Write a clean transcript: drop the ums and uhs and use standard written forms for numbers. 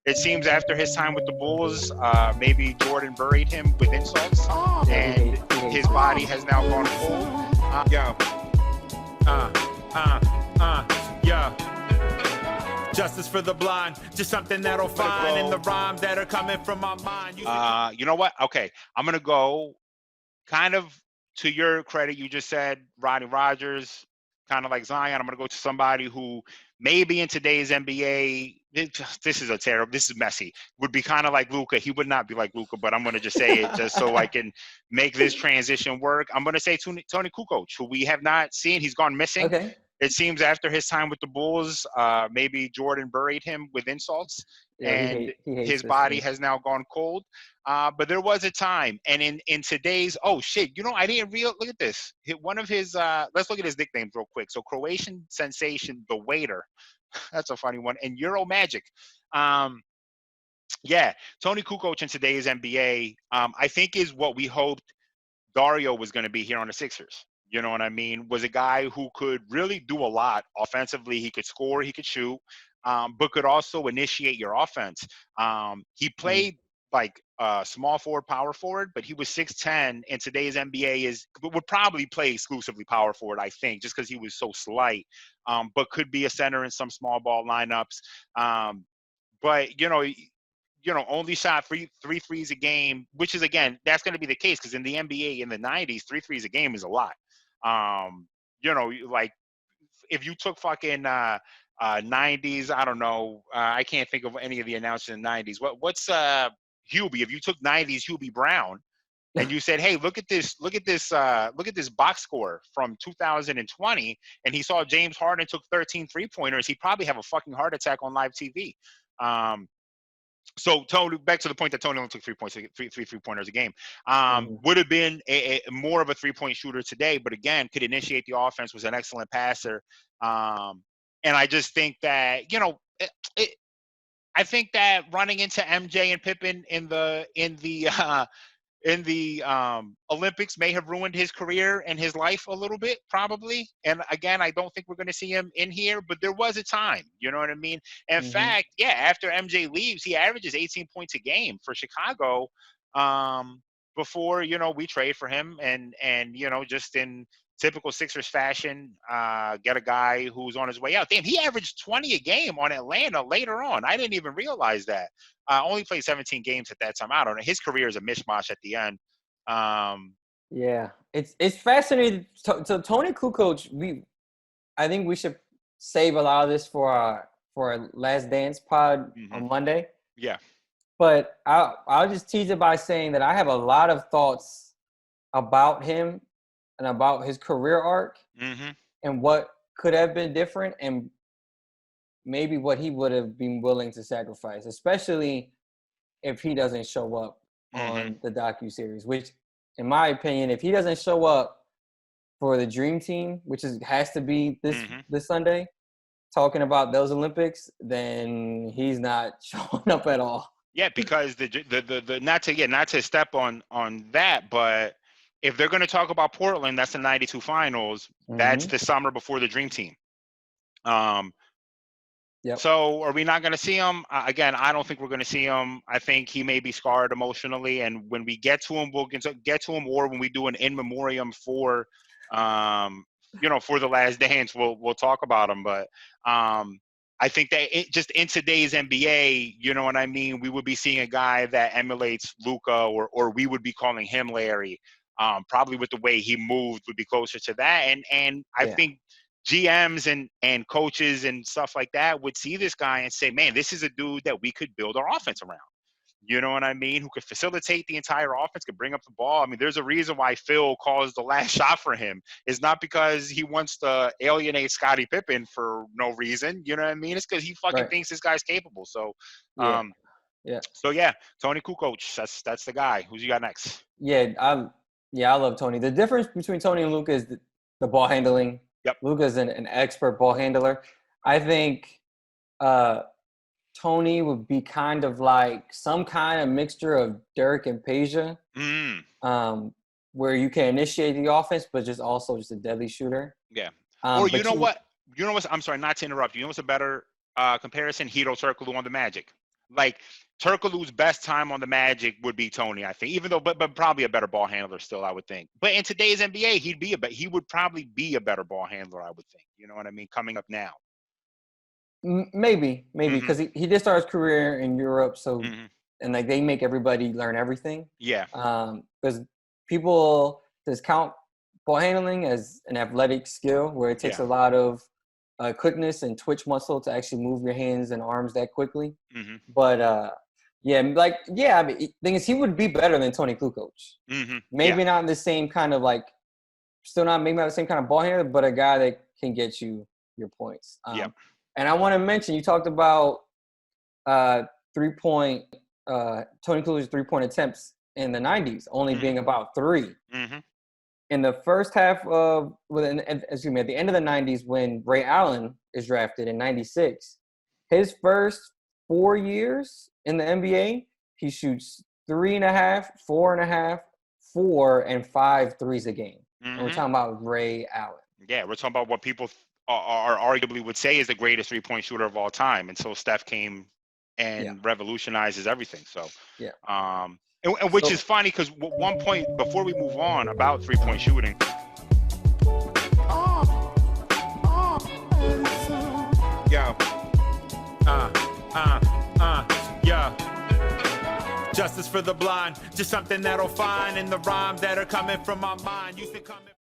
It seems after his time with the Bulls, maybe Jordan buried him with insults, and his body has now gone cold. Justice for the blind, just something that'll find in the rhymes that are coming from my mind. You know what? Okay, I'm gonna go kind of to your credit. You just said Rodney Rogers, kind of like Zion. I'm gonna go to somebody who maybe in today's NBA, this is messy. Would be kind of like Luka. He would not be like Luka, but I'm gonna just say it just so I can make this transition work. I'm gonna say Toni Kukoc, who we have not seen. He's gone missing. Okay. It seems after his time with the Bulls, maybe Jordan buried him with insults, and his body has now gone cold. But there was a time, and in today's, oh shit, I didn't look at this. One of his, let's look at his nicknames real quick. So Croatian sensation, the waiter, that's a funny one, and Euro Magic. Yeah, Toni Kukoc in today's NBA, I think is what we hoped Dario was going to be here on the Sixers. You know what I mean? Was a guy who could really do a lot offensively. He could score, he could shoot, but could also initiate your offense. He played like small forward, power forward, but he was 6'10", and today's NBA would probably play exclusively power forward, I think, just because he was so slight, but could be a center in some small ball lineups. But, only shot three threes a game, which is, again, that's going to be the case because in the NBA in the 90s, 3 threes a game is a lot. Like if you took fucking 90s, I don't know, I can't think of any of the announcers in the 90s. What's Hubie? If you took 90s Hubie Brown and you said, hey, look at this box score from 2020, and he saw James Harden took 13 3-pointers, he'd probably have a fucking heart attack on live TV. So Tony, back to the point that Tony only took 3 3-pointers a game. Would have been a more of a 3-point shooter today, but again, could initiate the offense, was an excellent passer. And I just think that, I think that running into MJ and Pippen in the Olympics may have ruined his career and his life a little bit, probably. And again, I don't think we're going to see him in here, but there was a time, you know what I mean? In fact, yeah, after MJ leaves, he averages 18 points a game for Chicago before, we trade for him and just in typical Sixers fashion, get a guy who's on his way out. Damn, he averaged 20 a game on Atlanta later on. I didn't even realize that. Only played 17 games at that time. I don't know. His career is a mishmash at the end. Yeah, it's fascinating. So Toni Kukoc, I think we should save a lot of this for our Last Dance pod on Monday. Yeah. But I'll just tease it by saying that I have a lot of thoughts about him and about his career arc and what could have been different and maybe what he would have been willing to sacrifice, especially if he doesn't show up on the docuseries, which, in my opinion, if he doesn't show up for the Dream Team, which has to be this Sunday, talking about those Olympics, then he's not showing up at all. Yeah, because the not to step on that, but if they're going to talk about Portland, that's the 92 finals. That's the summer before the Dream Team. So are we not going to see him? Again, I don't think we're going to see him. I think he may be scarred emotionally. And when we get to him, we'll get to him, or when we do an in memoriam for, for the Last Dance, we'll talk about him. But I think that just in today's NBA, you know what I mean? We would be seeing a guy that emulates Luka, or we would be calling him Larry. Probably with the way he moved would be closer to that. And I think GMs and coaches and stuff like that would see this guy and say, man, this is a dude that we could build our offense around. You know what I mean? Who could facilitate the entire offense, could bring up the ball. I mean, there's a reason why Phil calls the last shot for him. It's not because he wants to alienate Scottie Pippen for no reason. You know what I mean? It's because he fucking thinks this guy's capable. So, So, Toni Kukoc, that's the guy. Who's you got next? I love Toni. The difference between Toni and Luka is the ball handling. Yep. Luka's an expert ball handler. I think Toni would be kind of like some kind of mixture of Dirk and Peja, where you can initiate the offense, but just a deadly shooter. Yeah. Or you know what? I'm sorry, not to interrupt you. You know what's a better comparison? Hito Turkoglu on the Magic. like Turkoglu's best time on the Magic would be Tony, I think. Even though, but probably a better ball handler still, I would think. But in today's NBA, he would probably be a better ball handler, I would think. You know what I mean? Coming up now. Maybe because he did start his career in Europe, so and like they make everybody learn everything. Yeah. Because people discount ball handling as an athletic skill where it takes a lot of quickness and twitch muscle to actually move your hands and arms that quickly. But I mean, the thing is, he would be better than Toni Kukoc. Maybe not in the same kind of like, maybe not the same kind of ball handler, but a guy that can get you your points. And I want to mention, you talked about 3-point, Toni Kukovic's 3-point attempts in the 90s, only being about 3. In the first half of, at the end of the 90s, when Ray Allen is drafted in 96, his first 4 years in the NBA, he shoots 3.5, 4.5, 4, and 5 threes a game. And we're talking about Ray Allen. Yeah, we're talking about what people are arguably would say is the greatest 3-point shooter of all time. And so Steph came and revolutionizes everything. So, and which is funny because one point before we move on about 3-point shooting. Justice for the blind, just something that'll find in the rhyme that are coming from my mind. Used to come